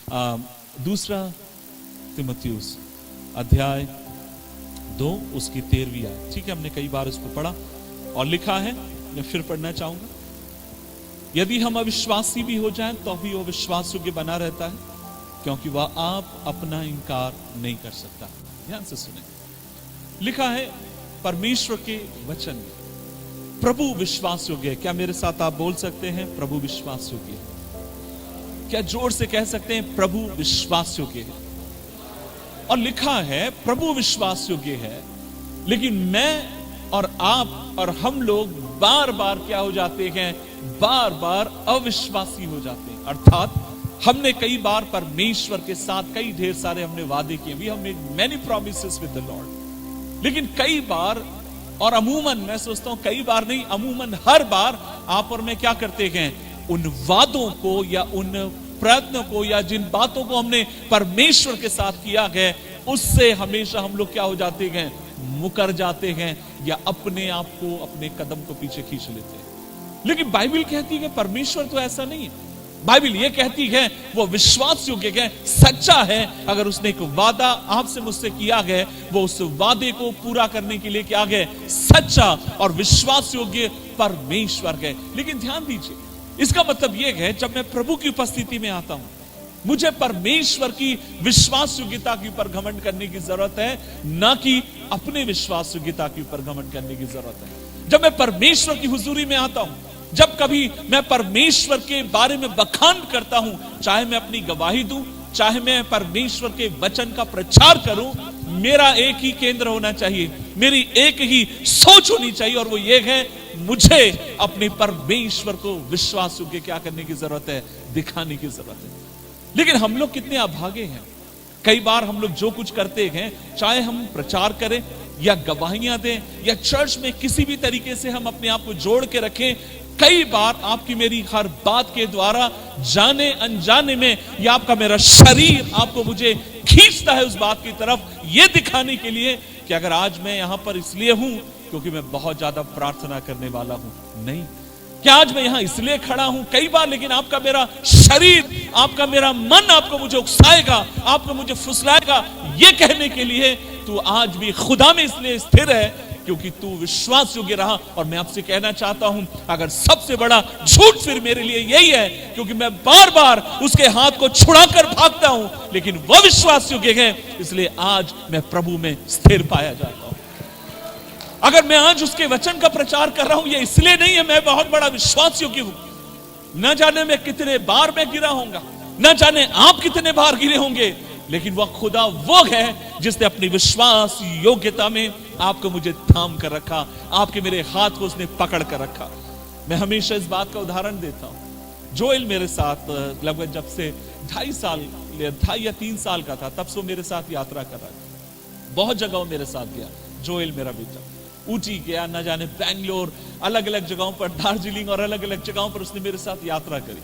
दूसरा तीमुथियुस अध्याय 2 उसकी 13वीं आयत। ठीक है, हमने कई बार इसको पढ़ा और लिखा है, मैं फिर पढ़ना चाहूंगा। यदि हम अविश्वासी भी हो जाएं तो भी वो विश्वास योग्य बना रहता है, क्योंकि वह आप अपना इनकार नहीं कर सकता। ध्यान से सुने, लिखा है परमेश्वर के वचन में प्रभु विश्वास योग्य है। क्या मेरे साथ आप बोल सकते हैं प्रभु विश्वास योग्य है? क्या जोर से कह सकते हैं प्रभु विश्वास योग्य है? और लिखा है प्रभु विश्वास योग्य है, लेकिन मैं और आप और हम लोग बार बार क्या हो जाते हैं? बार बार अविश्वासी हो जाते हैं। अर्थात हमने कई बार परमेश्वर के साथ कई ढेर सारे हमने वादे किए, we have made many promises with the lord, लेकिन कई बार और अमूमन, मैं सोचता हूं कई बार नहीं, अमूमन हर बार आप और मैं क्या करते हैं? उन वादों को या उन प्रयत्नों को या जिन बातों को हमने परमेश्वर के साथ किया है, उससे हमेशा हम लोग क्या हो जाते हैं? मुकर जाते हैं या अपने आप को, अपने कदम को पीछे खींच लेते हैं। लेकिन बाइबल कहती है परमेश्वर तो ऐसा नहीं है। बाइबल ये कहती है वो विश्वास योग्य है, सच्चा है। अगर उसने एक वादा आपसे मुझसे किया है, वो उस वादे को पूरा करने के लिए क्या है? सच्चा और विश्वास योग्य परमेश्वर है। लेकिन ध्यान दीजिए, इसका मतलब यह है जब मैं प्रभु की उपस्थिति में आता हूं, मुझे परमेश्वर की विश्वास योग्यता के ऊपर घमंड करने की जरूरत है, ना कि अपने विश्वास योग्यता के ऊपर घमंड करने की जरूरत है। जब मैं परमेश्वर की हुजूरी में आता हूं, जब कभी मैं परमेश्वर के बारे में बखान करता हूं, चाहे मैं अपनी गवाही दूं, चाहे मैं परमेश्वर के वचन का प्रचार करूं, मेरा एक ही केंद्र होना चाहिए, मेरी एक ही सोच होनी चाहिए, और वो ये है मुझे अपने परमेश्वर को विश्वास योग्य क्या करने की जरूरत है? दिखाने की जरूरत है। लेकिन हम लोग कितने अभागे हैं। कई बार हम लोग जो कुछ करते हैं, चाहे हम प्रचार करें या गवाहियां दें या चर्च में किसी भी तरीके से हम अपने आप को जोड़ के रखें, कई बार आपकी मेरी हर बात के द्वारा जाने अनजाने में या आपका मेरा शरीर आपको मुझे खींचता है उस बात की तरफ, यह दिखाने के लिए कि अगर आज मैं यहां पर इसलिए हूं क्योंकि मैं बहुत ज्यादा प्रार्थना करने वाला हूं, नहीं, क्या आज मैं यहां इसलिए खड़ा हूं कई बार, लेकिन आपका मेरा शरीर, आपका मेरा मन आपको मुझे उकसाएगा, आपको मुझे फुसलाएगा, यह कहने के लिए तू आज भी खुदा में इसलिए स्थिर है क्योंकि तू विश्वास योग्य रहा। और मैं आपसे कहना चाहता हूं, अगर सबसे बड़ा झूठ फिर मेरे लिए यही है, क्योंकि मैं बार बार उसके हाथ को छुड़ाकर भागता हूं, लेकिन वह विश्वास योग्य है, इसलिए आज मैं प्रभु में स्थिर पाया जाता हूं। अगर मैं आज उसके वचन का प्रचार कर रहा हूं, यह इसलिए नहीं है मैं बहुत बड़ा विश्वास योग्य हूं। न जाने मैं कितने बार मैं गिरा होऊंगा, न जाने आप कितने बार गिरे होंगे, लेकिन वह खुदा वो है जिसने अपनी विश्वास योग्यता में आपको मुझे थाम कर रखा, आपके मेरे हाथ को उसने पकड़ कर रखा। मैं हमेशा इस बात का उदाहरण देता हूं। जोएल मेरे साथ लगभग जब से 2.5 या 3 साल का था, तब से मेरे साथ यात्रा कर रहा है। बहुत जगहों मेरे साथ गया जोएल मेरा बेटा, ऊटी गया, न जाने बैंगलोर, अलग अलग जगहों पर, दार्जिलिंग और अलग अलग जगहों पर उसने मेरे साथ यात्रा करी।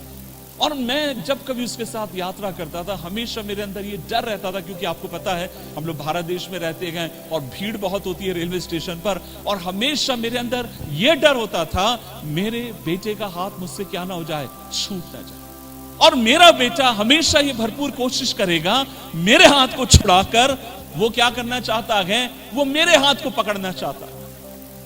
और मैं जब कभी उसके साथ यात्रा करता था, हमेशा मेरे अंदर ये डर रहता था, क्योंकि आपको पता है हम लोग भारत देश में रहते हैं और भीड़ बहुत होती है रेलवे स्टेशन पर, और हमेशा मेरे अंदर ये डर होता था मेरे बेटे का हाथ मुझसे क्या ना हो जाए, छूट ना जाए। और मेरा बेटा हमेशा ये भरपूर कोशिश करेगा मेरे हाथ को छुड़ाकर, वो क्या करना चाहता है, वो मेरे हाथ को पकड़ना चाहता है।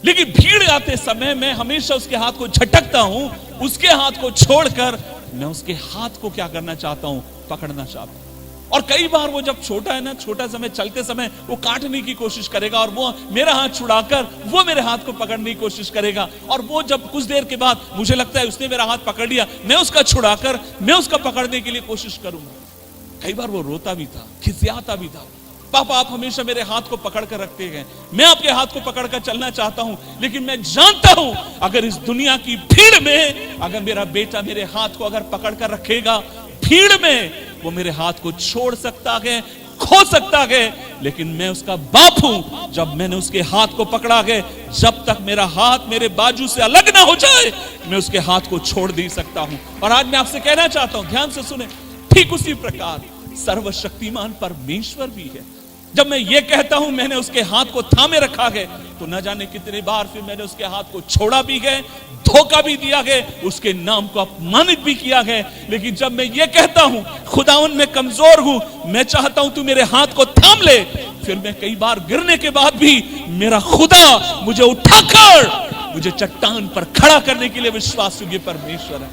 लेकिन भीड़ आते समय मैं हमेशा उसके हाथ को झटकता हूं, उसके हाथ को छोड़कर मैं उसके हाथ को क्या करना चाहता हूं, पकड़ना चाहता हूं। और कई बार वो जब छोटा है ना, छोटा समय चलते समय वो काटने की कोशिश करेगा, और वो मेरा हाथ छुड़ाकर वो मेरे हाथ को पकड़ने की कोशिश करेगा। और वो जब कुछ देर के बाद मुझे लगता है उसने मेरा हाथ पकड़ लिया, मैं उसका छुड़ाकर मैं उसका पकड़ने के लिए कोशिश करूंगा। कई बार वो रोता भी था, खिसियाता भी था, पापा आप हमेशा मेरे हाथ को पकड़ कर रखते हैं, मैं आपके हाथ को पकड़ कर चलना चाहता हूं, लेकिन मैं जानता हूं अगर इस दुनिया की भीड़ में अगर मेरा बेटा मेरे हाथ को अगर पकड़ कर रखेगा, भीड़ में वो मेरे हाथ को छोड़ सकता है, खो सकता है, लेकिन मैं उसका बाप हूं। जब मैंने उसके हाथ को पकड़ा है, जब तक मेरा हाथ मेरे बाजू से अलग ना हो जाए, मैं उसके हाथ को छोड़ नहीं सकता हूं। और आज मैं आपसे कहना चाहता हूं, ध्यान से सुने, ठीक उसी प्रकार सर्वशक्तिमान परमेश्वर भी है। जब मैं ये कहता हूं मैंने उसके हाथ को थामे रखा है, तो न जाने कितनी बार फिर मैंने उसके हाथ को छोड़ा भी गए, धोखा भी दिया गया, उसके नाम को अपमानित भी किया गया। लेकिन जब मैं ये कहता हूं खुदावन मैं कमजोर हूं, मैं चाहता हूं तू मेरे हाथ को थाम ले, फिर मैं कई बार गिरने के बाद भी मेरा खुदा मुझे उठाकर मुझे चट्टान पर खड़ा करने के लिए विश्वास योग्य परमेश्वर है।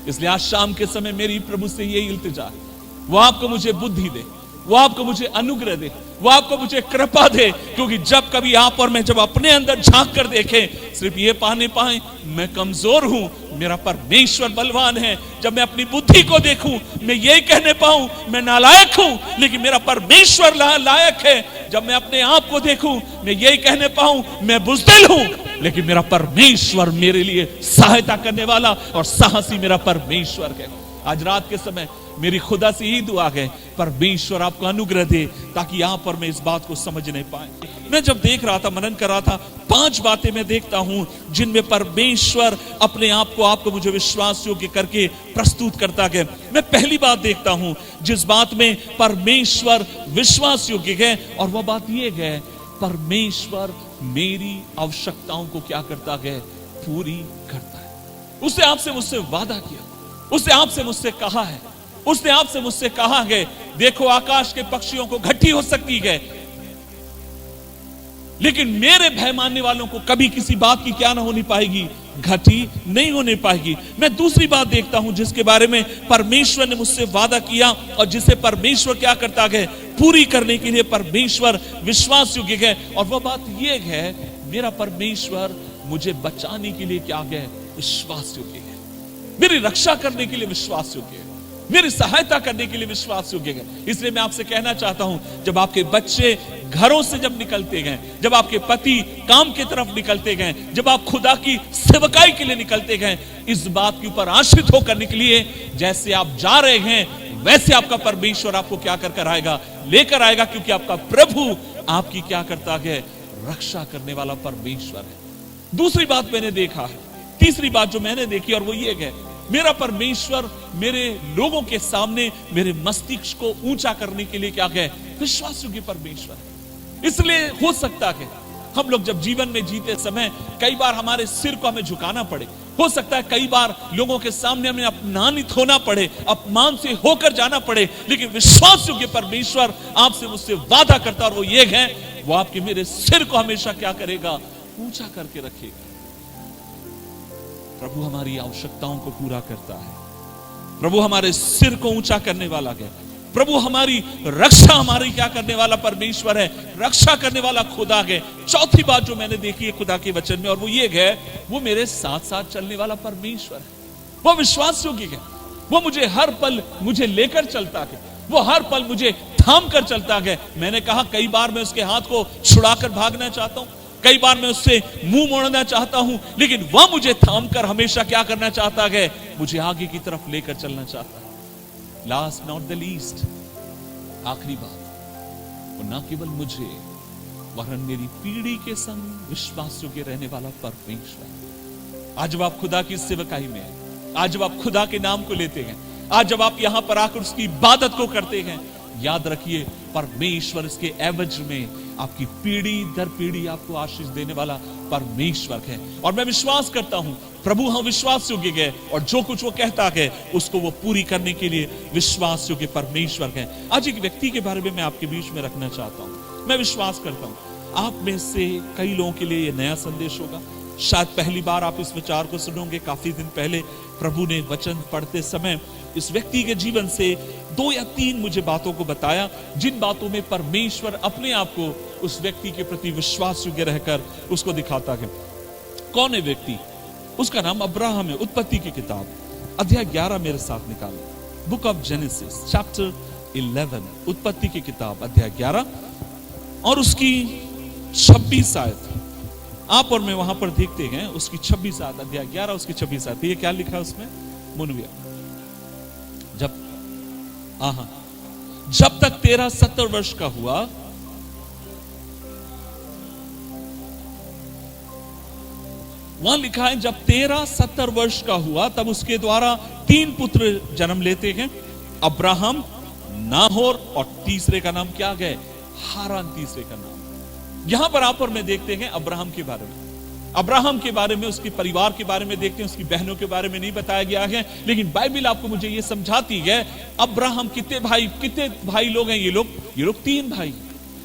इसलिए आज शाम के समय मेरी प्रभु से यही इल्तिजा है, वो आपको मुझे बुद्धि दे, वो आपको मुझे अनुग्रह दे, वो आपको मुझे कृपा दे। क्योंकि जब कभी आप और मैं जब अपने अंदर झांक कर देखें, सिर्फ ये पाने पाए मैं कमजोर हूं, मेरा परमेश्वर बलवान है। जब मैं अपनी बुद्धि को देखूं, मैं यही कहने पाऊं मैं नालायक हूं, लेकिन मेरा परमेश्वर लायक है। जब मैं अपने आप को देखूं, मैं यही कहने पाऊं मैं बुज़दिल हूं, लेकिन मेरा परमेश्वर मेरे लिए सहायता करने वाला और साहसी मेरा परमेश्वर है। आज रात के समय मेरी खुदा से ही दुआ है, परमेश्वर आपको अनुग्रह दे ताकि यहां पर मैं इस बात को समझ नहीं पाए। मैं जब देख रहा था, मनन कर रहा था, 5 बातें मैं देखता हूं जिनमें परमेश्वर अपने आप को आपको मुझे विश्वास योग्य करके प्रस्तुत करता है। मैं पहली बात देखता हूं जिस बात में परमेश्वर विश्वास योग्य है, और वह बात यह है परमेश्वर मेरी आवश्यकताओं को क्या करता है, पूरी करता है। उसने आपसे मुझसे वादा किया, उसने आपसे मुझसे कहा है, उसने आपसे मुझसे कहा है देखो आकाश के पक्षियों को घटी हो सकती है, लेकिन मेरे भय मानने वालों को कभी किसी बात की क्या ना होनी पाएगी, घटी नहीं होने पाएगी। मैं दूसरी बात देखता हूं जिसके बारे में परमेश्वर ने मुझसे वादा किया और जिसे परमेश्वर क्या करता है, पूरी करने के लिए परमेश्वर विश्वास योग्य है। और वह बात यह है मेरा परमेश्वर मुझे बचाने के लिए क्या है, विश्वास योग्य है, मेरी रक्षा करने के लिए विश्वास योग्य है, मेरी सहायता करने के लिए विश्वास योग्य है। इसलिए मैं आपसे कहना चाहता हूं जब आपके बच्चे घरों से जब निकलते गए, जब आपके पति काम की तरफ निकलते गए, जब आप खुदा की सेवकाई के लिए निकलते गए, इस बात के ऊपर आश्रित होकर निकलिए जैसे आप जा रहे हैं वैसे आपका परमेश्वर आपको क्या कर आएगा, लेकर आएगा, क्योंकि आपका प्रभु आपकी क्या करता है, रक्षा करने वाला परमेश्वर है। दूसरी बात मैंने देखा है, तीसरी बात जो मैंने देखी और वो ये है मेरा परमेश्वर मेरे लोगों के सामने मेरे मस्तिष्क को ऊंचा करने के लिए क्या है, विश्वास योग्य परमेश्वर है। इसलिए हो सकता है हम लोग जब जीवन में जीते समय कई बार हमारे सिर को हमें झुकाना पड़े, हो सकता है कई बार लोगों के सामने हमें अपमानित होना पड़े, अपमान से होकर जाना पड़े, लेकिन विश्वास योग्य परमेश्वर आपसे मुझसे वादा करता और वो ये है, वो आपके मेरे सिर को हमेशा क्या करेगा, ऊंचा करके रखेगा। प्रभु हमारी आवश्यकताओं को पूरा करता है, प्रभु हमारे सिर को ऊंचा करने वाला है, प्रभु हमारी रक्षा हमारी क्या करने वाला परमेश्वर है, रक्षा करने वाला खुदा है। चौथी बात जो मैंने देखी है खुदा के वचन में और वो ये है, वो मेरे साथ साथ चलने वाला परमेश्वर है, वो विश्वास योग्य है, वो मुझे हर पल मुझे लेकर चलता है, वो हर पल मुझे थाम कर चलता है। मैंने कहा कई बार मैं उसके हाथ को छुड़ाकर भागना चाहता हूं, कई बार मैं उससे मुंह मोड़ना चाहता हूं, लेकिन वह मुझे थाम कर हमेशा क्या करना चाहता है, मुझे आगे की तरफ लेकर चलना चाहता है। लास्ट नॉट द लीस्ट, आखिरी बात, वो ना केवल मुझे वरन मेरी पीढ़ी के संग विश्वास योग्य रहने वाला परमेश्वर। आज जब आप खुदा की सेवकाई में हैं, आज जब आप खुदा के नाम को लेते हैं, आज जब आप यहां पर आकर उसकी इबादत को करते हैं, याद रखिए परमेश्वर इसके एवज में आपकी पीढ़ी दर पीढ़ी आपको आशीष देने वाला परमेश्वर है। और मैं विश्वास करता हूं प्रभु हम विश्वास योग्य है और जो कुछ वो कहता है उसको वो पूरी करने के लिए विश्वास योग्य परमेश्वर है। आज एक व्यक्ति के बारे में मैं आपके बीच में रखना चाहता हूं। मैं विश्वास करता हूं आप में से कई लोगों के लिए यह नया संदेश होगा, शायद पहली बार आप इस विचार को सुनोगे। काफी दिन पहले प्रभु ने वचन पढ़ते समय इस व्यक्ति के जीवन से 2 या 3 मुझे बातों को बताया, जिन बातों में परमेश्वर अपने आप को उस व्यक्ति के प्रति विश्वास योग्य रहकर उसको दिखाता है। कौन है व्यक्ति? उसका नाम अब्राहम है। उत्पत्ति की किताब अध्याय 11 मेरे साथ निकालो, बुक ऑफ जेनेसिस चैप्टर 11, उत्पत्ति की किताब अध्याय 11 और उसकी 26 आयत। आप और मैं वहां पर देखते हैं उसकी 26 आयत, अध्याय 11 उसकी 26 आयत। ये क्या लिखा है उसमें? मुनविया, जब तक तेरा 70 वर्ष का हुआ, वहां लिखा है जब तेरा 70 वर्ष का हुआ तब उसके द्वारा 3 पुत्र जन्म लेते हैं, अब्राहम, नाहोर और तीसरे का नाम क्या है? हारान तीसरे का नाम। यहां पर आप और मैं देखते हैं अब्राहम के बारे में, अब्राहम के बारे में, उसके परिवार के बारे में देखते हैं, उसकी बहनों के बारे में नहीं बताया गया है, लेकिन बाइबल आपको मुझे ये समझाती है अब्राहम कितने भाई लोग हैं, ये लोग 3 भाई।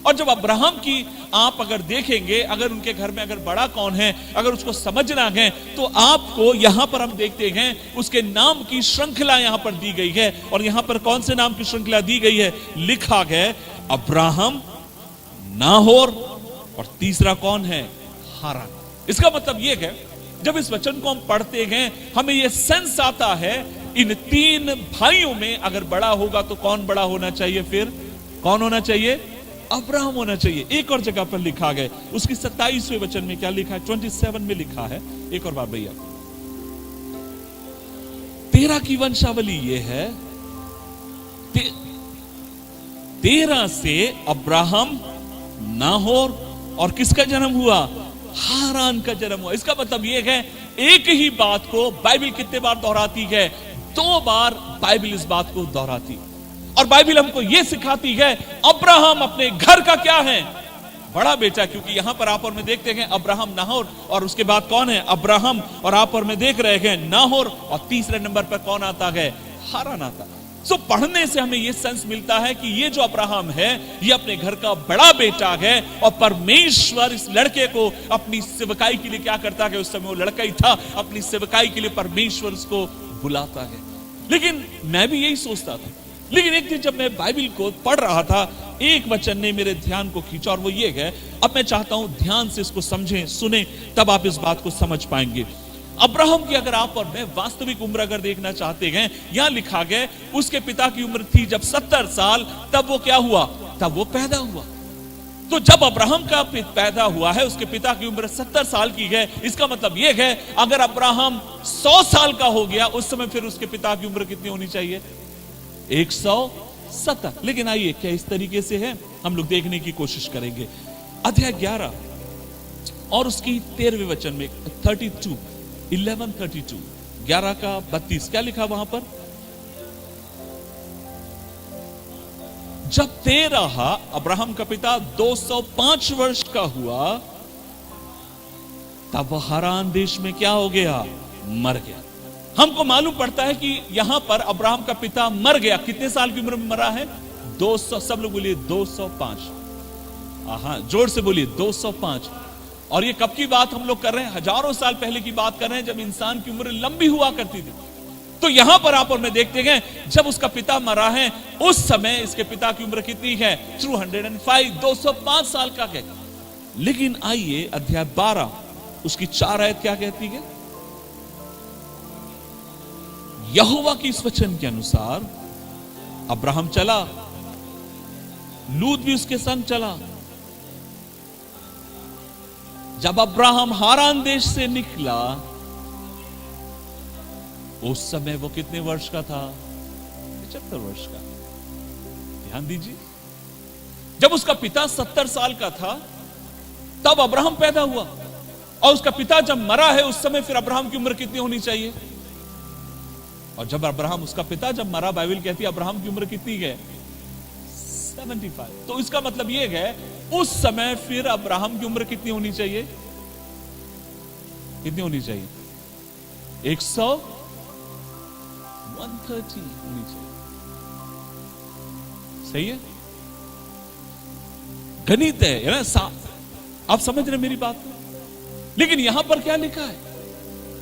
और जब अब्राहम की आप अगर देखेंगे, अगर उनके घर में अगर बड़ा कौन है, अगर उसको समझना है, तो आपको यहां पर हम देखते हैं उसके नाम की श्रृंखला यहां पर दी गई है। और यहां पर कौन से नाम की श्रृंखला दी गई है? लिखा है अब्राहम, नाहोर और तीसरा कौन है? हारान। इसका मतलब यह है जब इस वचन को हम पढ़ते हैं हमें यह सेंस आता है इन 3 भाइयों में अगर बड़ा होगा तो कौन बड़ा होना चाहिए? फिर कौन होना चाहिए? अब्राहम होना चाहिए। एक और जगह पर लिखा गया, उसकी 27वें वचन में क्या लिखा है? 27 में लिखा है, एक और बार भैया, 13 की वंशावली ये है, 13 से अब्राहम, नाहोर और किसका जन्म हुआ? हारान का जन्म हुआ। इसका मतलब यह है एक ही बात को बाइबल कितने बार दोहराती है? 2 बार बाइबल इस बात को दोहराती है। और बाइबल हमको यह सिखाती है अब्राहम अपने घर का क्या है? बड़ा बेटा। क्योंकि यहां पर आप और मैं देखते हैं अब्राहम, नाहोर और उसके बाद कौन है? अब्राहम। और आप और मैं देख रहे हैं नाहोर और तीसरे नंबर पर कौन आता है? हारान आता है। सो पढ़ने से हमें यह सेंस मिलता है कि ये जो अब्राहम है ये अपने घर का बड़ा बेटा है और परमेश्वर इस लड़के को अपनी सेवकाई के लिए क्या करता है? उस समय वो लड़का ही था, अपनी सेवकाई के लिए परमेश्वर उसको बुलाता है। लेकिन मैं भी यही सोचता था, लेकिन एक दिन जब मैं बाइबल को पढ़ रहा था एक वचन ने मेरे ध्यान को खींचा और वो ये है, अब मैं चाहता हूं ध्यान से इसको समझें, सुने, तब आप इस बात को समझ पाएंगे। अब्राहम की अगर आप और मैं वास्तविक उम्र अगर देखना चाहते हैं, यहां लिखा गया उसके पिता की उम्र थी जब 70 साल, तब वो क्या हुआ? तब वो पैदा हुआ। तो जब अब्राहम का पैदा हुआ है उसके पिता की उम्र 70 साल की है। इसका मतलब यह है अगर अब्राहम 100 साल का हो गया उस समय फिर उसके पिता की उम्र कितनी होनी चाहिए? 170। लेकिन आइए क्या इस तरीके से है, हम लोग देखने की कोशिश करेंगे। अध्याय 11 और उसकी 13वें वचन में 32, 11:32, 11 का 32 क्या लिखा वहां पर? जब तेरह अब्राहम का पिता 205 वर्ष का हुआ तब वह हारान देश में क्या हो गया? मर गया। हमको मालूम पड़ता है कि यहां पर अब्राहम का पिता मर गया। कितने साल की उम्र में मरा है? 200। सब लोग बोलिए 205। हाँ, जोर से बोलिए 205। और ये कब की बात हम लोग कर रहे हैं? हजारों साल पहले की बात कर रहे हैं जब इंसान की उम्र लंबी हुआ करती थी। तो यहां पर आप और मैं देखते हैं जब उसका पिता मरा है उस समय इसके पिता की उम्र कितनी है? 205, 205 साल का है। लेकिन आइए अध्याय 12 उसकी 4 आयत क्या कहती है? यहोवा की इस वचन के अनुसार अब्राहम चला, लूत भी उसके संग चला। जब अब्राहम हारान देश से निकला उस समय वो कितने वर्ष का था? 75 वर्ष का। ध्यान दीजिए, जब उसका पिता 70 साल का था तब अब्राहम पैदा हुआ और उसका पिता जब मरा है उस समय फिर अब्राहम की उम्र कितनी होनी चाहिए? और जब अब्राहम, उसका पिता जब मरा, बाइबल कहती है अब्राहम की उम्र कितनी है? 75। तो इसका मतलब यह है उस समय फिर अब्राहम की उम्र कितनी होनी चाहिए? कितनी होनी चाहिए? 130 होनी चाहिए। सही है? गणित है ना, आप समझ रहे मेरी बात को? लेकिन यहां पर क्या लिखा है?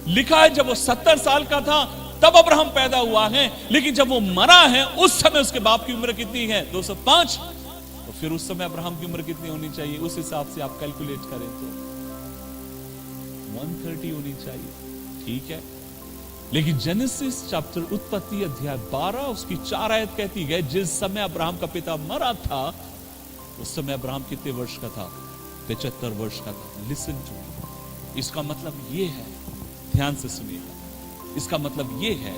लिखा है जब वो 70 साल का था तब अब्राहम पैदा हुआ है, लेकिन जब वो मरा है उस समय उसके बाप की उम्र कितनी है? 205। तो फिर उस समय अब्राहम की उम्र कितनी होनी चाहिए? उस हिसाब से आप कैलकुलेट करें तो 130 होनी चाहिए। ठीक है, लेकिन जेनेसिस चैप्टर उत्पत्ति अध्याय 12 उसकी 4 आयत कहती है जिस समय अब्राहम का पिता मरा था उस समय अब्राहम कितने वर्ष का था? 75 वर्ष का था। लिसन टू, इसका मतलब यह है, ध्यान से सुनिएगा, इसका मतलब यह है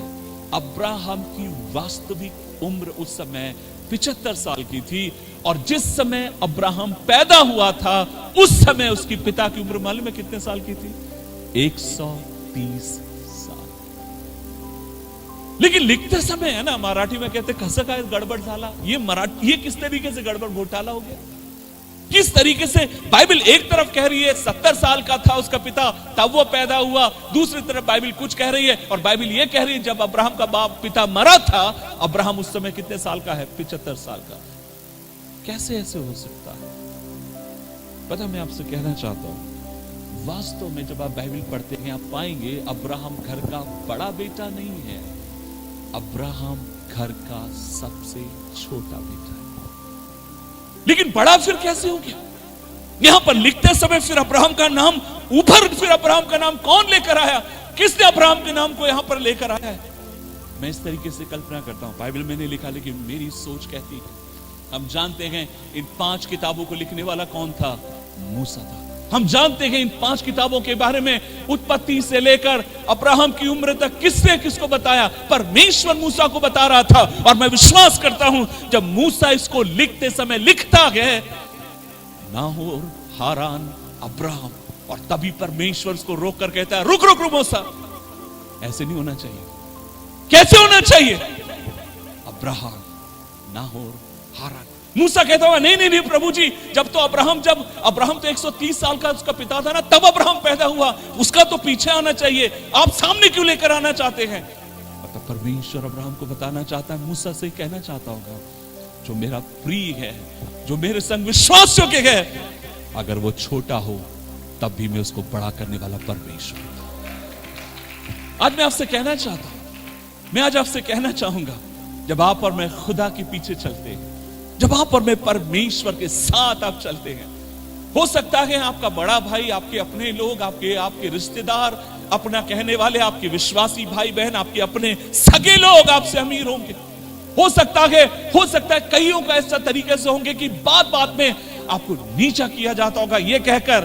अब्राहम की वास्तविक उम्र उस समय 75 साल की थी और जिस समय अब्राहम पैदा हुआ था उस समय उसकी पिता की उम्र मालूम है कितने साल की थी? 130 साल। लेकिन लिखते समय है ना, मराठी में कहते कसं काय गड़बड़ झाला। ये मराठी, ये किस तरीके से गड़बड़ घोटाला हो गया? किस तरीके से बाइबल एक तरफ कह रही है 70 साल का था उसका पिता तब वो पैदा हुआ, दूसरी तरफ बाइबल कुछ कह रही है और बाइबल ये कह रही है जब अब्राहम का बाप पिता मरा था, अब्राहम उस समय कितने साल का है? 75 साल का। कैसे ऐसे हो सकता है? पता मैं आपसे कहना चाहता हूं, वास्तव में जब आप बाइबल पढ़ते हैं आप पाएंगे अब्राहम घर का बड़ा बेटा नहीं है, अब्राहम घर का सबसे छोटा बेटा है। लेकिन बड़ा फिर कैसे हो गया? यहां पर लिखते समय फिर अब्राहम का नाम ऊपर, फिर अब्राहम का नाम कौन लेकर आया? किसने अब्राहम के नाम को यहां पर लेकर आया है? मैं इस तरीके से कल्पना करता हूं, बाइबल में नहीं लिखा लेकिन मेरी सोच कहती है, हम जानते हैं इन 5 किताबों को लिखने वाला कौन था? मूसा था। हम जानते हैं इन 5 किताबों के बारे में उत्पत्ति से लेकर अब्राहम की उम्र तक किसने किसको बताया? परमेश्वर मूसा को बता रहा था। और मैं विश्वास करता हूं जब मूसा इसको लिखते समय लिखता है नाहोर, हारान, अब्राहम, और तभी परमेश्वर उसको रोक कर कहता है रुक रुक रुक मूसा, ऐसे नहीं होना चाहिए। कैसे होना चाहिए? अब्राहम, नाहोर, हारान। मूसा कहता हुआ नहीं नहीं नहीं प्रभु जी, जब अब्राहम तो 130 साल का उसका पिता था ना, तब अब्राहम पैदा हुआ, उसका तो पीछे आना चाहिए, आप सामने क्यों लेकर आना चाहते हैं? और तब परमेश्वर अब्राहम को बताना चाहता है, मूसा से कहना चाहता होगा जो मेरा प्रिय है, जो मेरे संग विश्वास योग्य है, अगर वो छोटा हो तब भी मैं उसको बड़ा करने वाला परमेश्वर। आज मैं आपसे कहना चाहता हूं, मैं आज आपसे कहना चाहूंगा, जब आप और मैं खुदा के पीछे चलते हैं, जब आप और मैं परमेश्वर के साथ आप चलते हैं, हो सकता है आपका बड़ा भाई, आपके अपने लोग, आपके रिश्तेदार, अपना कहने वाले, आपके विश्वासी भाई बहन, आपके अपने सगे लोग आपसे अमीर होंगे। हो सकता है कईयों का ऐसा तरीके से होंगे कि बात बात में आपको नीचा किया जाता होगा, ये कहकर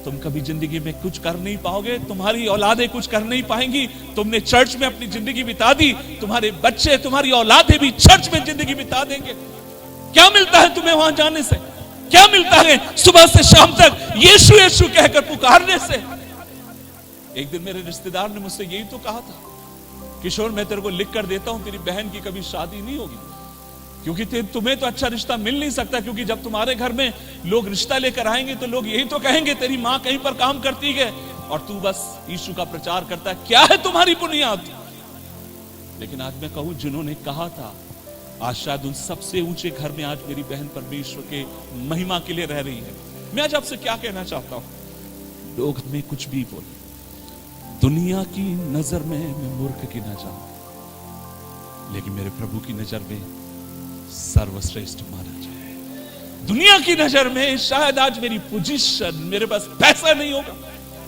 तुम कभी जिंदगी में कुछ कर नहीं पाओगे, तुम्हारी औलादें कुछ कर नहीं पाएंगी, तुमने चर्च में अपनी जिंदगी बिता दी, तुम्हारे बच्चे, तुम्हारी औलादें भी चर्च में जिंदगी बिता देंगे। क्या मिलता है तुम्हें वहां जाने से? क्या मिलता है सुबह से शाम तक यीशु यीशु कहकर पुकारने से? एक दिन मेरे रिश्तेदार ने मुझसे यही तो कहा था, किशोर मैं तेरे को लिख कर देता हूं, तेरी बहन की कभी शादी नहीं होगी, क्योंकि तुम्हें तो अच्छा रिश्ता मिल नहीं सकता, क्योंकि जब तुम्हारे घर में लोग रिश्ता लेकर आएंगे तो लोग यही तो कहेंगे तेरी मां कहीं पर काम करती है और तू बस यीशु का प्रचार करता है, क्या है तुम्हारी बुनियाद? लेकिन आज मैं कहूं, जिन्होंने कहा था, आज शायद उन सबसे ऊंचे घर में आज मेरी बहन परमेश्वर के महिमा के लिए रह रही है। मैं आज आपसे क्या कहना चाहता हूं, लोग हमें कुछ भी बोले, दुनिया की नजर में मैं मूर्ख गिना जाऊं, लेकिन मेरे प्रभु की नजर में सर्वश्रेष्ठ माना जाए। दुनिया की नजर में शायद आज मेरी पोजीशन, मेरे पास पैसा नहीं होगा,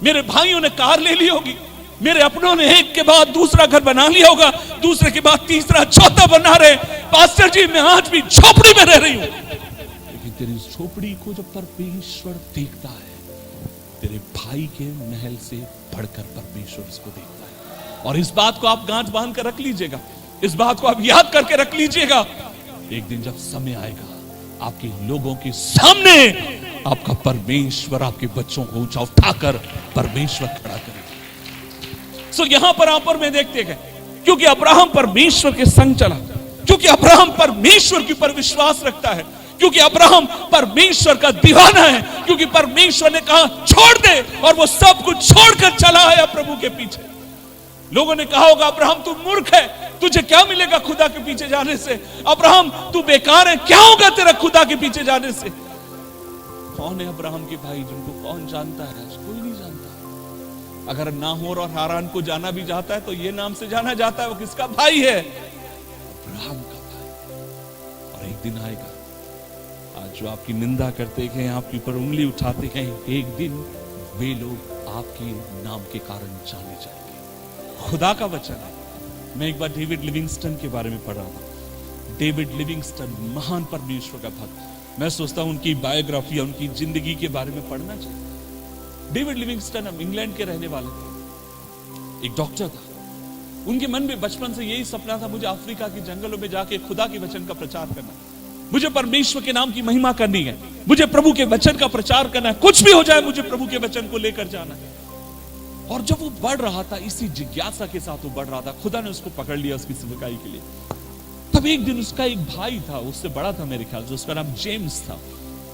मेरे भाइयों ने कार ले ली होगी, मेरे अपनों ने एक के बाद दूसरा घर बना लिया होगा, दूसरे के बाद तीसरा चौथा बना रहे, पास्टर जी मैं आज भी झोपड़ी में रह रही हूं, लेकिन तेरी झोपड़ी को जब परमेश्वर देखता है, तेरे भाई के महल से बढ़कर परमेश्वर उसको देखता है। और इस बात को आप गांठ बांध कर रख लीजिएगा, इस बात को आप याद करके रख लीजिएगा, एक दिन जब समय आएगा आपके लोगों के सामने आपका परमेश्वर आपके बच्चों को ऊंचा उठाकर परमेश्वर खड़ा करेगा। सो यहां पर आप और मैं देखते हैं, क्योंकि अब्राहम परमेश्वर के संग चला, क्योंकि अब्राहम परमेश्वर के ऊपर विश्वास रखता है, क्योंकि अब्राहम परमेश्वर का दीवाना है, क्योंकि परमेश्वर ने कहा छोड़ दे और वो सब कुछ छोड़कर चला है प्रभु के पीछे। लोगों ने कहा होगा अब्राहम तू मूर्ख है, तुझे क्या मिलेगा खुदा के पीछे जाने से? अब्राहम तू बेकार है, क्या होगा तेरा खुदा के पीछे जाने से? कौन है अब्राहम के भाई जिनको कौन जानता है? कोई नहीं जानता। अगर नाहोर और हारान को जाना भी जाता है तो ये नाम से जाना जाता है, वो किसका भाई है? अब्राहम का भाई। और एक दिन आएगा, आज जो आपकी निंदा करते हैं, आपके ऊपर उंगली उठाते हैं, एक दिन वे लोग आपके नाम के कारण जाने जाएंगे। खुदा का वचन है। मैं एक बार डेविड लिविंगस्टन के बारे में पढ़ रहा था। डेविड लिविंगस्टन महान परमेश्वर का भक्त, मैं सोचता हूं उनकी बायोग्राफी, उनकी जिंदगी के बारे में पढ़ना चाहिए। डेविड लिविंगस्टन हम इंग्लैंड के रहने वाले थे, एक डॉक्टर था। उनके मन में बचपन से यही सपना था, मुझे अफ्रीका के जंगलों में जाके खुदा के वचन का प्रचार करना, मुझे परमेश्वर के नाम की महिमा करनी है, मुझे प्रभु के वचन का प्रचार करना है, कुछ भी हो जाए मुझे प्रभु के वचन को लेकर जाना है। और जब वो बढ़ रहा था, इसी जिज्ञासा के साथ वो बढ़ रहा था, खुदा ने उसको पकड़ लिया उसकी सेवकाई के लिए। तब एक दिन उसका एक भाई था, उससे बड़ा था मेरे ख्याल से, उसका नाम जेम्स था।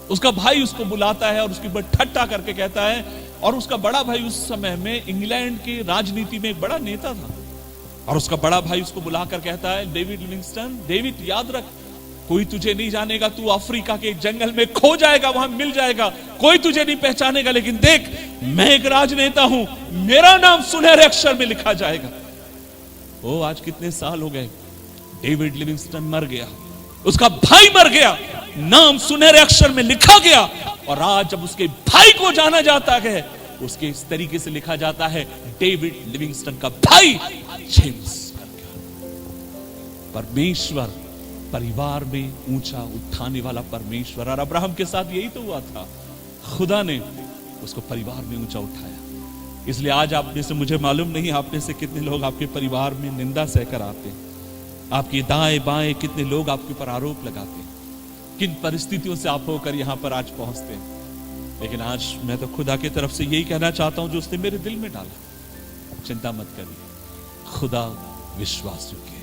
उसका भाई उसको बुलाता है और उसकी ऊपर ठट्टा करके कहता है, और उसका बड़ा भाई उस समय में इंग्लैंड की राजनीति में एक बड़ा नेता था, और उसका बड़ा भाई उसको बुलाकर कहता है, डेविड लिविंगस्टन, डेविड याद रख, कोई तुझे नहीं जानेगा, तू अफ्रीका के जंगल में खो जाएगा, वहां मिल जाएगा, कोई तुझे नहीं पहचानेगा, लेकिन देख मैं एक राजनेता हूं, मेरा नाम सुनहरे अक्षर में लिखा जाएगा। ओ आज कितने साल हो गए, डेविड लिविंगस्टन मर गया, उसका भाई मर गया, नाम सुनहरे अक्षर में लिखा गया, और आज जब उसके भाई को जाना जाता है, उसके इस तरीके से लिखा जाता है, डेविड लिविंगस्टन का भाई जेम्स। परमेश्वर परिवार में ऊंचा उठाने वाला परमेश्वर, और अब्राहम के साथ यही तो हुआ था, खुदा ने उसको परिवार में ऊंचा उठाया। इसलिए आज आप में से, मुझे मालूम नहीं आप में से कितने लोग आपके परिवार में निंदा सहकर आते हैं, आपके दाएं बाएं कितने लोग आपके ऊपर आरोप लगाते हैं, किन परिस्थितियों से आप होकर यहां पर आज पहुंचते हैं। लेकिन आज मैं तो खुदा की तरफ से यही कहना चाहता हूं जो उसने मेरे दिल में डाला, चिंता मत करिए, खुदा विश्वास योग्य है।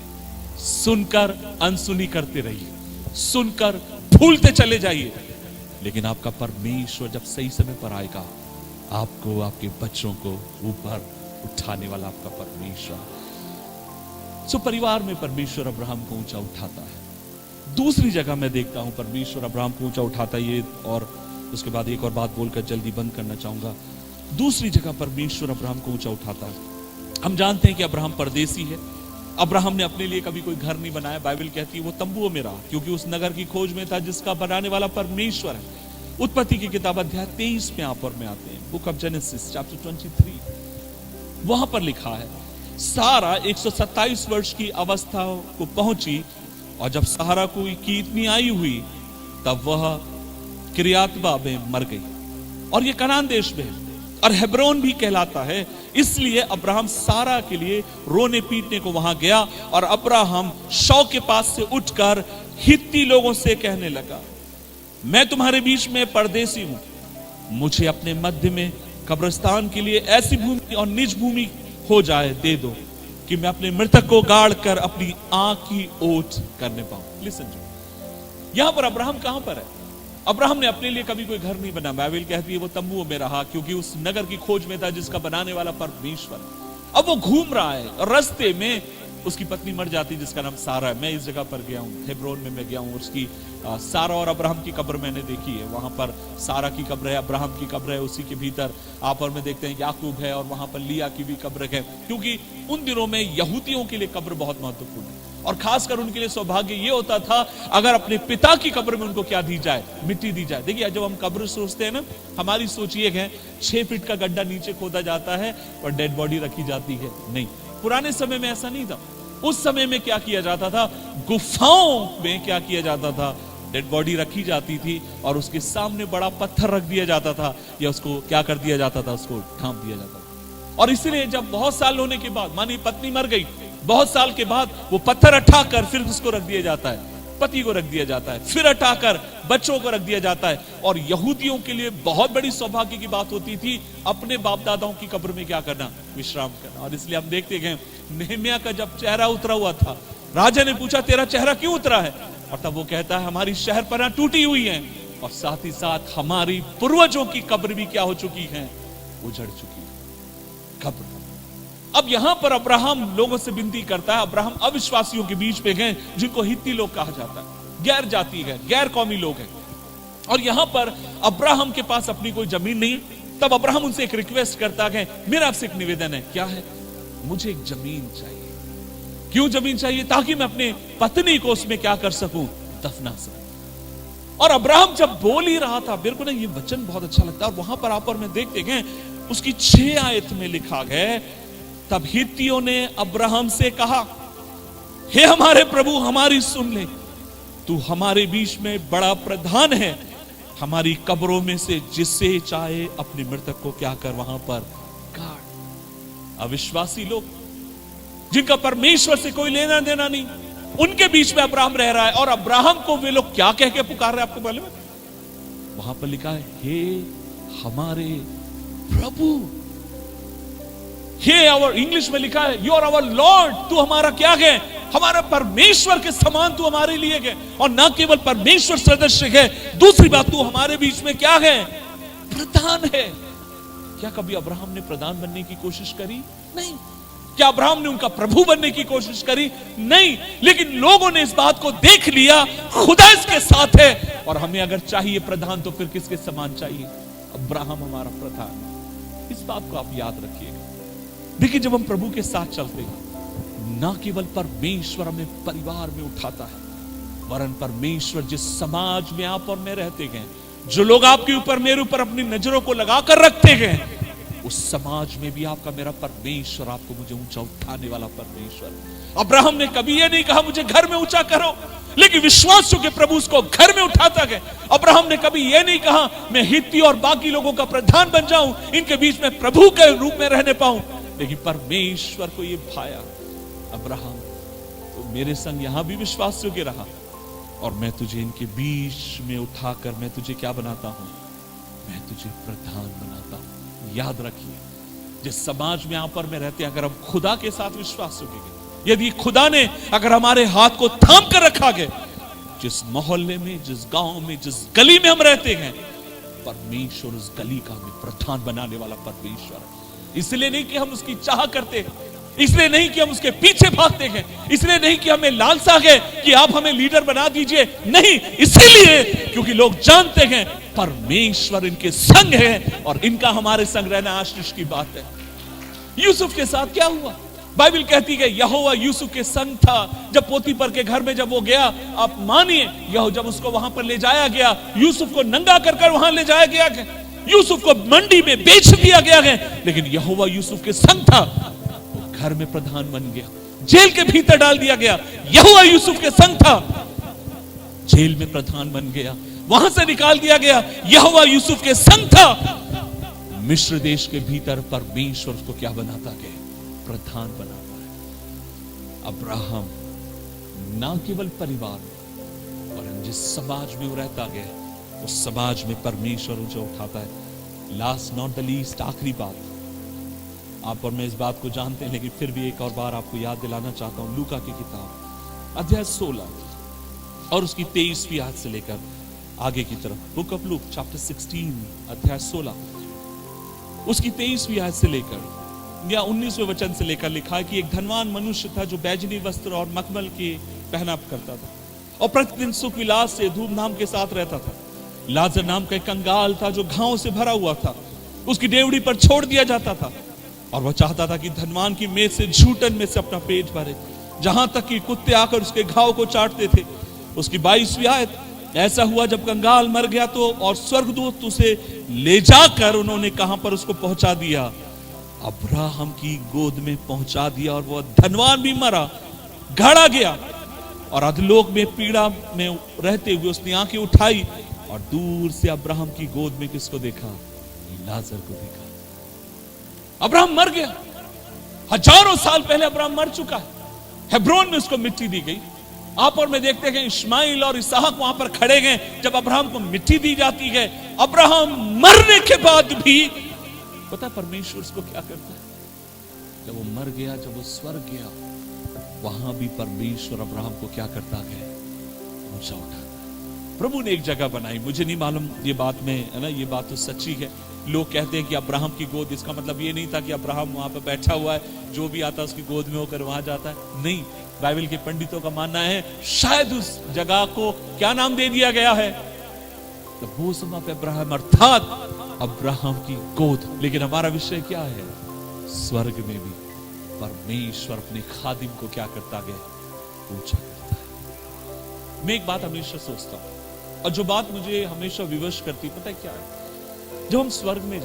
सुनकर अनसुनी करते रहिए, सुनकर भूलते चले जाइए, लेकिन आपका परमेश्वर जब सही समय पर आएगा, आपको, आपके बच्चों को ऊपर उठाने वाला आपका परमेश्वर। सो परिवार में परमेश्वर अब्राहम को ऊंचा उठाता है। दूसरी जगह मैं देखता हूं परमेश्वर अब्राहम को ऊंचा उठाता है, ये, और उसके बाद एक और बात बोलकर जल्दी बंद करना चाहूंगा। दूसरी जगह परमेश्वर अब्राहम को ऊंचा उठाता है। हम जानते हैं कि अब्राहम परदेसी है, अब्राहम ने अपने लिए कभी कोई घर नहीं बनाया, बाइबल कहती है वो तंबुओं में रहा, क्योंकि उस नगर की खोज में था जिसका बनाने वाला परमेश्वर है। उत्पत्ति की किताब अध्याय 23 में आप और में आते हैं, बुक ऑफ जेनेसिस चैप्टर 23, वहां पर लिखा है, सारा 127 वर्ष की अवस्था को पहुंची, और जब सारा की इतनी आयु हुई तब वह किरियातबा में मर गई, और ये कनान देश में है, और हेब्रोन भी कहलाता है। इसलिए अब्राहम सारा के लिए रोने पीटने को वहां गया, और अब्राहम शौ के पास से उठकर हित्ती लोगों से कहने लगा, मैं तुम्हारे बीच में परदेसी हूं, मुझे अपने मध्य में कब्रिस्तान के लिए ऐसी भूमि और निज भूमि हो जाए दे दो कि मैं अपने मृतक को गाड़ कर अपनी आंख की ओट करने पाऊं। लिसन, यहां पर अब्राहम कहां पर है? अब्राहम ने अपने लिए कभी कोई घर नहीं बना, बाइबल कहती है वो तंबुओं में रहा, क्योंकि उस नगर की खोज में था जिसका बनाने वाला परमेश्वर। अब वो घूम रहा है, और रास्ते में उसकी पत्नी मर जाती जिसका नाम सारा है। मैं इस जगह पर गया हूँ, हेब्रोन में मैं गया हूँ, उसकी सारा और अब्राहम की कब्र मैंने देखी है। वहां पर सारा की कब्र है, अब्राहम की कब्र है, उसी के भीतर आप और में देखते हैं याकूब है, और वहां पर लिया की भी कब्र है, क्योंकि उन दिनों में यहूदियों के लिए कब्र बहुत महत्वपूर्ण है, और खासकर उनके लिए सौभाग्य ये होता था अगर अपने पिता की कब्र में उनको क्या दी जाए, मिट्टी दी जाए। देखिए जब हम कब्र सोचते हैं ना, हमारी सोच ये है 6 फीट का गड्ढा नीचे खोदा जाता है और डेड बॉडी रखी जाती है। नहीं, पुराने समय में ऐसा नहीं था। उस समय में क्या किया जाता था, गुफाओं में क्या किया जाता था, डेड बॉडी रखी जाती थी, और उसके सामने बड़ा पत्थर रख दिया जाता था, या उसको क्या कर दिया जाता था, उसको ढांप दिया जाता था। और इसलिए जब बहुत साल होने के बाद, मानी पत्नी मर गई, बहुत साल के बाद वो पत्थर हटाकर फिर उसको रख दिया जाता है, पति को रख दिया जाता है, फिर हटाकर बच्चों को रख दिया जाता है। और यहूदियों के लिए बहुत बड़ी सौभाग्य की बात होती थी अपने बाप दादाओं की कब्र में क्या करना, विश्राम करना। और इसलिए हम देखते गए नेहम्याह का जब चेहरा उतरा हुआ था, राजा ने पूछा तेरा चेहरा क्यों उतरा है, और तब वो कहता है हमारी शहरपनाह टूटी हुई है, और साथ ही साथ हमारी पूर्वजों की कब्र भी क्या हो चुकी है, उजड़ चुकी है कब्र। अब यहां पर अब्राहम लोगों से विनती करता है, अब्राहम अविश्वासियों के बीच में गए जिनको हित्ती लोग कहा जाता है, गैर जाति है, गैर कौमी लोग हैं, और यहां पर अब्राहम के पास अपनी कोई जमीन नहीं। तब अब्राहम उनसे एक रिक्वेस्ट करता है, मेरा आपसे एक निवेदन है, क्या है, मुझे एक जमीन चाहिए। क्यों जमीन चाहिए? ताकि मैं अपने पत्नी को उसमें क्या कर सकूं, दफना सकूं। और अब्राहम जब बोल ही रहा था, मेरे को ना ये वचन बहुत अच्छा लगता है, और वहां पर आप और मैं देखते गए उसकी 6 आयत में लिखा गया, तब हित्तियों ने अब्राहम से कहा, हे हमारे प्रभु हमारी सुन ले, तू हमारे बीच में बड़ा प्रधान है, हमारी कब्रों में से जिससे चाहे अपने मृतक को क्या कर वहां पर काट। अविश्वासी लोग जिनका परमेश्वर से कोई लेना देना नहीं, उनके बीच में अब्राहम रह रहा है, और अब्राहम को वे लोग क्या कह के पुकार रहे हैं आपको मालूम है? वहां पर लिखा है, हे हमारे प्रभु। ये और इंग्लिश में लिखा है, यू आर आवर लॉर्ड, तू हमारा क्या है, हमारा परमेश्वर के समान तू हमारे लिए है। और ना केवल परमेश्वर सदस्य है, दूसरी बात तू हमारे बीच में क्या है, प्रधान है। क्या कभी अब्राहम ने प्रधान बनने की कोशिश करी? नहीं। क्या अब्राहम ने उनका प्रभु बनने की कोशिश करी? नहीं। लेकिन लोगों ने इस बात को देख लिया, खुदा इसके साथ है, और हमें अगर चाहिए प्रधान तो फिर किसके समान चाहिए? अब्राहम हमारा प्रधान है। इस बात को आप याद रखिएगा। देखिए, जब हम प्रभु के साथ चलते हैं, ना केवल परमेश्वर हमें परिवार में उठाता है, वरन परमेश्वर जिस समाज में आप और मैं रहते हैं, जो लोग आपके ऊपर मेरे ऊपर अपनी नजरों को लगाकर रखते हैं, उस समाज में भी आपका मेरा परमेश्वर, आपको मुझे ऊंचा उठाने वाला परमेश्वर। अब्राहम ने कभी यह नहीं कहा मुझे घर में ऊंचा करो, लेकिन विश्वासियों के प्रभु उसको घर में उठाता है। अब्राहम ने कभी यह नहीं कहा मैं हित्ती और बाकी लोगों का प्रधान बन जाऊं, इनके बीच में प्रभु के रूप में रहने पाऊं, लेकिन परमेश्वर को यह भाया, अब्राहम तो मेरे संग यहां भी विश्वासियों के रहा, और मैं तुझे इनके बीच में उठाकर मैं तुझे क्या बनाता हूं, मैं तुझे प्रधान बनाता हूं। याद रखिए, जिस समाज में आप और मैं रहते हैं, अगर हम खुदा के साथ विश्वास रखेंगे, यदि खुदा ने अगर हमारे हाथ को थाम कर रखा गया, जिस मोहल्ले में, जिस गांव में, जिस गली में हम रहते हैं, परमेश्वर उस गली का हमें प्रधान बनाने वाला परमेश्वर है। इसलिए नहीं कि हम उसकी चाह करते हैं, इसलिए नहीं कि हम उसके पीछे भागते हैं, इसलिए नहीं कि हमें लालसा है कि आप हमें लीडर बना दीजिए, नहीं, इसीलिए क्योंकि लोग जानते हैं परमेश्वर इनके संग है और इनका हमारे संग रहना आशीष की बात है। यूसुफ के साथ क्या हुआ? बाइबल कहती है यहोवा यूसुफ के संग था। जब पोतीफर के घर में जब वो गया, आप मानिए, यहोवा जब उसको वहां पर ले जाया गया, यूसुफ को नंगा कर वहां ले जाया गया, यूसुफ को मंडी में बेच दिया गया है, लेकिन यहोवा यूसुफ के संग था, वो घर में प्रधान बन गया। जेल के भीतर डाल दिया गया, यहोवा यूसुफ के संग था, जेल में प्रधान बन गया। वहां से निकाल दिया गया, यहोवा यूसुफ के संग था। मिस्र देश के भीतर परमेश्वर उसको क्या बनाता गया? प्रधान बनाता है। अब्राहम ना केवल परिवार में, और जिस समाज में वो रहता गया, उस समाज में परमेश्वर उसे उठाता है। लास्ट नॉट द लीस्ट, आखिरी बात, आप और मैं इस बात को जानते हैं, लेकिन फिर भी एक और बार आपको याद दिलाना चाहता हूं। लूका की किताब अध्याय 16 और उसकी 23वीं आयत से लेकर आगे की तरफ, बुक ऑफ लूक चैप्टर 16 अध्याय 16 उसकी 23वीं आयत से लेकर या 19वें वचन से लेकर लिखा है कि एक धनवान मनुष्य था जो बैजनी वस्त्र और मखमल के पहनाव करता था और प्रतिदिन सुख विलास से धूमधाम के साथ रहता था। लाजर नाम का एक कंगाल था जो घावों से भरा हुआ था, उसकी डेवड़ी पर छोड़ दिया जाता था, और वह चाहता था कि धनवान की मेज से झूठन में से अपना पेट भरे, जहां तक कि कुत्ते आकर उसके घाव को चाटते थे। उसकी 22वीं आयत, ऐसा हुआ जब कंगाल मर गया तो और स्वर्गदूत उसे ले जाकर उन्होंने कहां पर उसको पहुंचा दिया? अब्राहम की गोद में पहुंचा दिया, और वह धनवान भी मरा, गाड़ा गया, और अधलोक में पीड़ा में रहते हुए उसने आंखें उठाई और दूर से अब्राहम की गोद में किसको देखा? लाजर को देखा। अब्राहम मर गया, हजारों साल पहले अब्राहम मर चुका है। हेब्रोन में उसको मिट्टी दी गई। आप और मैं देखते हैं इस्माइल और इसहाक वहां पर खड़े हैं जब अब्राहम को मिट्टी दी जाती है। अब्राहम मरने के बाद भी पता परमेश्वर उसको क्या करता है? जब वो मर गया, जब वो स्वर्ग गया, वहां भी परमेश्वर अब्राहम को क्या करता है? ऊंचा उठाता है। प्रभु ने एक जगह बनाई, मुझे नहीं मालूम ये बात में है ना, ये बात तो सच्ची है। लोग कहते हैं कि अब्राहम की गोद, इसका मतलब ये नहीं था कि अब्राहम वहां पर बैठा हुआ है, जो भी आता है उसकी गोद में होकर वहां जाता है। नहीं, बाइबल के पंडितों का मानना है शायद उस जगह को क्या नाम दे दिया गया है? द बोसम ऑफ अब्राहम, अर्थात अब्राहम की गोद। लेकिन हमारा विषय क्या है? स्वर्ग में भी परमेश्वर अपने खादिम को क्या करता गया? ऊंचा करता है। मैं एक बात हमेशा सोचता हूं, और जो बात मुझे हमेशा विवश करती, पता है क्या है? जब हम स्वर्ग में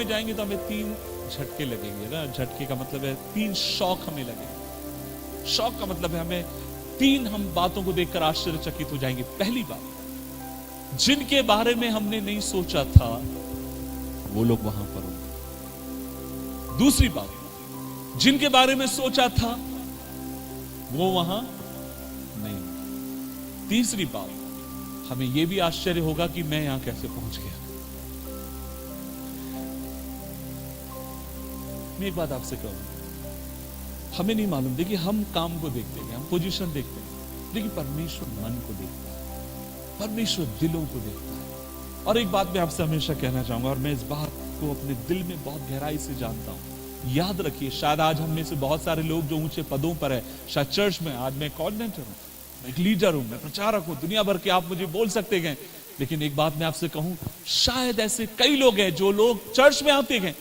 जाएंगे तो हमें 3 झटके लगेंगे ना। झटके का मतलब है 3 शौक हमें लगेंगे। शौक का मतलब है हमें 3 हम बातों को देखकर आश्चर्यचकित हो जाएंगे। पहली बात, जिनके बारे में हमने नहीं सोचा था वो लोग वहां पर होंगे। दूसरी बात, जिनके बारे में सोचा था वो वहां नहीं। तीसरी बात, हमें यह भी आश्चर्य होगा कि मैं यहां कैसे पहुंच गया। मैं एक बात आपसे कहूं, हमें नहीं मालूम, देखिए हम काम को देखते हैं, हम पोजीशन देखते हैं, लेकिन परमेश्वर मन को देखता है, परमेश्वर दिलों को देखता है। और एक बात मैं आपसे हमेशा कहना चाहूंगा, और मैं इस बात को अपने दिल में बहुत गहराई से जानता हूं, याद रखिए, शायद आज हम में से बहुत सारे लोग जो ऊंचे पदों पर है, शायद चर्च में, आज मैं कोऑर्डिनेटर हूं, मैं एक लीडर हूं, मैं प्रचारक हूं, दुनिया भर के आप मुझे बोल सकते हैं, लेकिन एक बात मैं आपसे कहूं, शायद ऐसे कई लोग हैं जो लोग चर्च में आते हैं,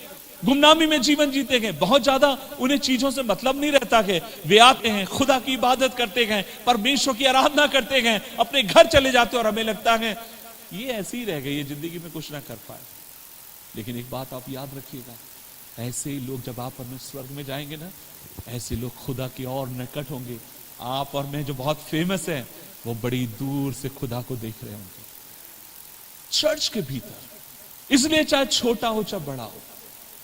गुमनामी में जीवन जीते हैं, बहुत ज्यादा उन्हें चीजों से मतलब नहीं रहता है, वे आते हैं, खुदा की इबादत करते हैं, परमेश्वर की आराधना करते हैं, अपने घर चले जाते हैं, और हमें लगता है ये ऐसे ही रह गए, ये जिंदगी में कुछ ना कर पाए। लेकिन एक बात आप याद रखिएगा, ऐसे ही लोग जब आप अपने स्वर्ग में जाएंगे ना, ऐसे लोग खुदा की और निकट होंगे। आप और मैं जो बहुत फेमस है, वो बड़ी दूर से खुदा को देख रहे होंगे चर्च के भीतर। इसलिए चाहे छोटा हो चाहे बड़ा हो,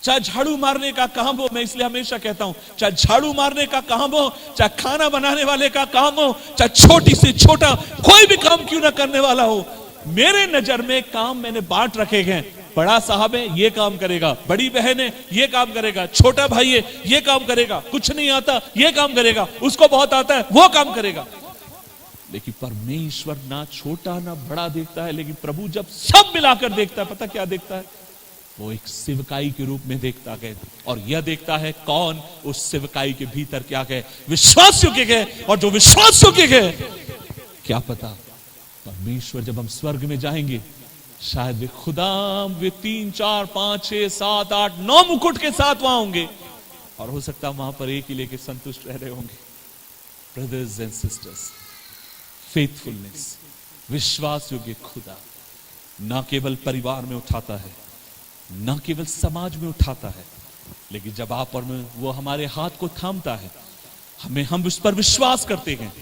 चाहे झाड़ू मारने का काम हो, मैं इसलिए हमेशा कहता हूं, चाहे झाड़ू मारने का काम हो, चाहे खाना बनाने वाले का काम हो, चाहे छोटी से छोटा कोई भी काम क्यों ना करने वाला हो, मेरे नजर में काम मैंने बांट रखे हैं। बड़ा साहब है ये काम करेगा, बड़ी बहन है ये काम करेगा, छोटा भाई है ये काम करेगा, कुछ नहीं आता ये काम करेगा, उसको बहुत आता है वो काम करेगा। लेकिन परमेश्वर ना छोटा ना बड़ा देखता है, लेकिन प्रभु जब सब मिलाकर देखता है, पता क्या देखता है? वो एक सेवकाई के रूप में देखता है, और यह देखता है कौन उस सेवकाई के भीतर क्या है, विश्वास योग्य है, और जो विश्वास योग्य है, क्या पता परमेश्वर जब हम स्वर्ग में जाएंगे, शायद वे खुदा, वे 3 4 5 6 7 8 9 मुकुट के साथ वहां होंगे, और हो सकता है वहां पर एक ही लेके संतुष्ट रह रहे होंगे। ब्रदर्स एंड सिस्टर्स, फेथफुलनेस, विश्वास योग्य खुदा ना केवल परिवार में उठाता है, ना केवल समाज में उठाता है, लेकिन जब आप और मैं, वो हमारे हाथ को थामता है, हम उस पर विश्वास करते हैं,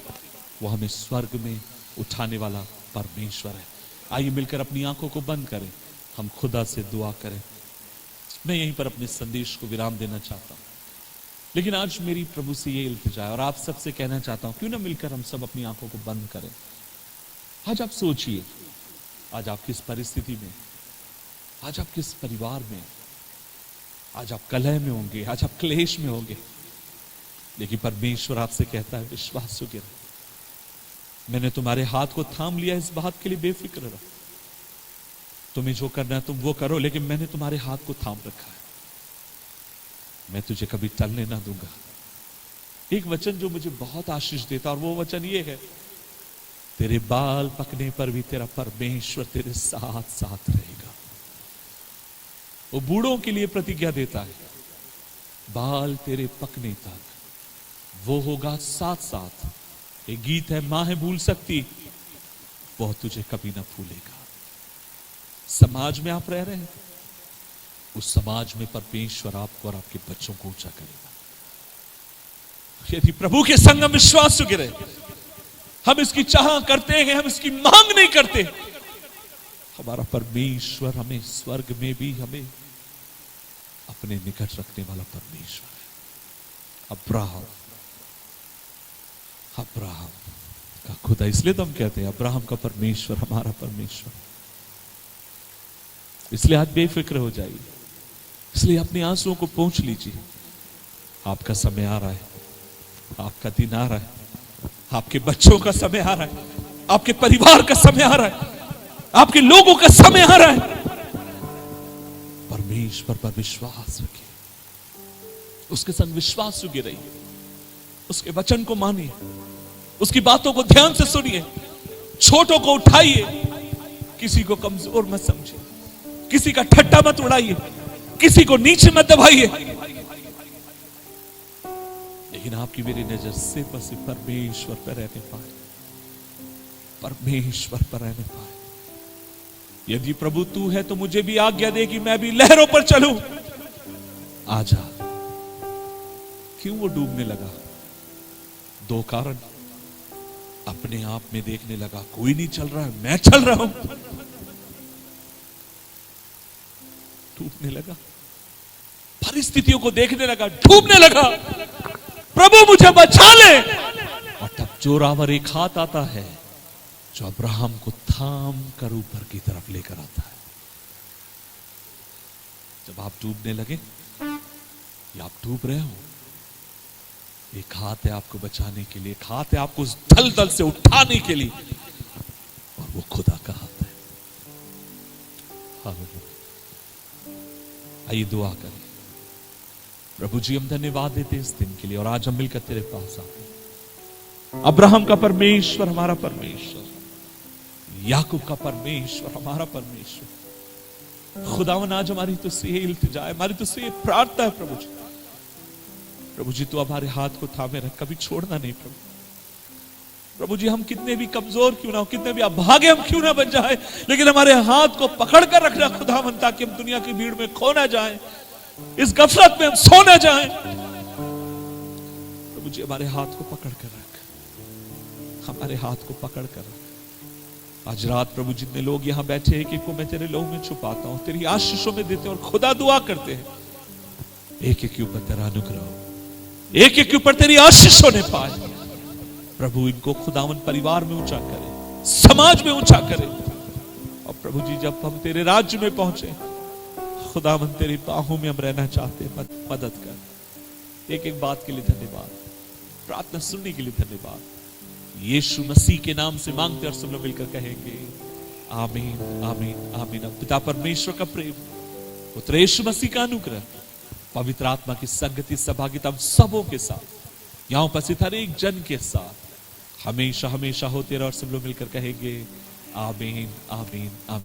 वो हमें स्वर्ग में उठाने वाला परमेश्वर है। आइए मिलकर अपनी आंखों को बंद करें, हम खुदा से दुआ करें। मैं यहीं पर अपने संदेश को विराम देना चाहता हूं, लेकिन आज मेरी प्रभु से ये इल्तिजा है, और आप सबसे कहना चाहता हूं, क्यों ना मिलकर हम सब अपनी आंखों को बंद करें। आज आप सोचिए, आज आप किस परिस्थिति में, आज आप किस परिवार में, आज आप कलह में होंगे, आज आप क्लेश में होंगे, लेकिन परमेश्वर आपसे कहता है विश्वास योग्य रहो, मैंने तुम्हारे हाथ को थाम लिया, इस बात के लिए बेफिक्र रहो, तुम्हें जो करना है तुम वो करो, लेकिन मैंने तुम्हारे हाथ को थाम रखा है, मैं तुझे कभी टलने ना दूंगा। एक वचन जो मुझे बहुत आशीष देता, और वो वचन ये है, तेरे बाल पकने पर भी तेरा परमेश्वर तेरे साथ साथ रहेगा। वो बूढ़ों के लिए प्रतिज्ञा देता है, बाल तेरे पकने तक वो होगा साथ साथ। एक गीत है, मां है भूल सकती, वो तुझे कभी ना भूलेगा। समाज में आप रह रहे हैं, उस समाज में परमेश्वर आपको और आपके बच्चों को ऊंचा करेगा। यदि प्रभु के संग हम विश्वास योग्य रहे, हम इसकी चाह करते हैं, हम इसकी मांग नहीं करते, हमारा परमेश्वर हमें स्वर्ग में भी हमें अपने निकट रखने वाला परमेश्वर है। अब्राहम का खुदा, इसलिए तो हम कहते हैं अब्राहम का परमेश्वर हमारा परमेश्वर। इसलिए आज बेफिक्र हो जाइए, इसलिए अपने आंसुओं को पोंछ लीजिए। आपका समय आ रहा है, आपका दिन आ रहा है, आपके बच्चों का समय आ रहा है, आपके परिवार का समय आ रहा है, आपके लोगों का समय आ रहा है। परमेश्वर पर विश्वास रखिए, उसके संग विश्वास योग्य रहिए, उसके वचन को मानिए, उसकी बातों को ध्यान से सुनिए, छोटों को उठाइए, किसी को कमजोर मत समझिए, किसी का ठट्टा मत उड़ाइए, किसी को नीचे मत दबाइए, लेकिन आपकी मेरी नजर सिर्फ और सिर्फ परमेश्वर पर रहने पाए, परमेश्वर पर रहने पाए। यदि प्रभु तू है तो मुझे भी आज्ञा दे कि मैं भी लहरों पर चलूं। आजा। क्यों वो डूबने लगा? 2 कारण। अपने आप में देखने लगा कोई नहीं चल रहा है, मैं चल रहा हूं। डूबने लगा, परिस्थितियों को देखने लगा, डूबने लगा, प्रभु मुझे बचा ले। और तब जोरावर एक हाथ आता है जो अब्राहम को थाम कर ऊपर की तरफ लेकर आता है। जब आप डूबने लगे, या आप डूब रहे हो, एक हाथ है आपको बचाने के लिए, एक हाथ है आपको उस दलदल से उठाने के लिए, और वो खुदा का हाथ है। हालेलुया। आइए दुआ करें। प्रभु जी, हम धन्यवाद देते हैं इस दिन के लिए, और आज हम मिलकर तेरे पास आते हैं। अब्राहम का परमेश्वर हमारा परमेश्वर, याकूब का परमेश्वर हमारा परमेश्वर, खुदावन आज हमारी तुझसे ये इल्तिजा है, हमारी तुझसे ये प्रार्थना है प्रभु जी। प्रभु जी, तू हमारे हाथ को थामे रख, कभी छोड़ना नहीं प्रभु। प्रभु जी, हम कितने भी कमजोर क्यों ना हो, कितने भी अभागे हम क्यों ना बन जाए, लेकिन हमारे हाथ को पकड़ कर रखना खुदावन, ताकि हम दुनिया की भीड़ में खो ना जाए, इस गफलत में हम सो ना जाए। प्रभु जी, हमारे हाथ को पकड़ कर रख, हमारे हाथ को पकड़ कर रख। आज रात प्रभु, जितने लोग यहां बैठे, एक एक को मैं तेरे लहू में छुपाता हूं, तेरी आशीषों में देते हैं, और खुदा दुआ करते हैं एक एक के ऊपर तेरा अनुग्रह हो, एक एक के ऊपर तेरी आशीष होने पाए। प्रभु, इनको खुदावन परिवार में ऊंचा करे, समाज में ऊंचा करे, और प्रभु जी, जब हम तेरे राज्य में पहुंचे, खुदावन तेरी बाहों में हम रहना चाहते हैं, मदद कर। एक एक बात के लिए धन्यवाद, प्रार्थना सुनने के लिए धन्यवाद। यीशु मसीह के नाम से मांगते और सब लोग मिलकर कहेंगे आमीन, आमीन, आमीन। अब पिता परमेश्वर का प्रेम, पुत्र यीशु मसीह का अनुग्रह, पवित्र आत्मा की संगति, सहभागिता सबों के साथ, यहां उपस्थित हर एक जन के साथ हमेशा हमेशा होते रहे, और सब लोग मिलकर कहेंगे आमीन, आमीन, आमीन।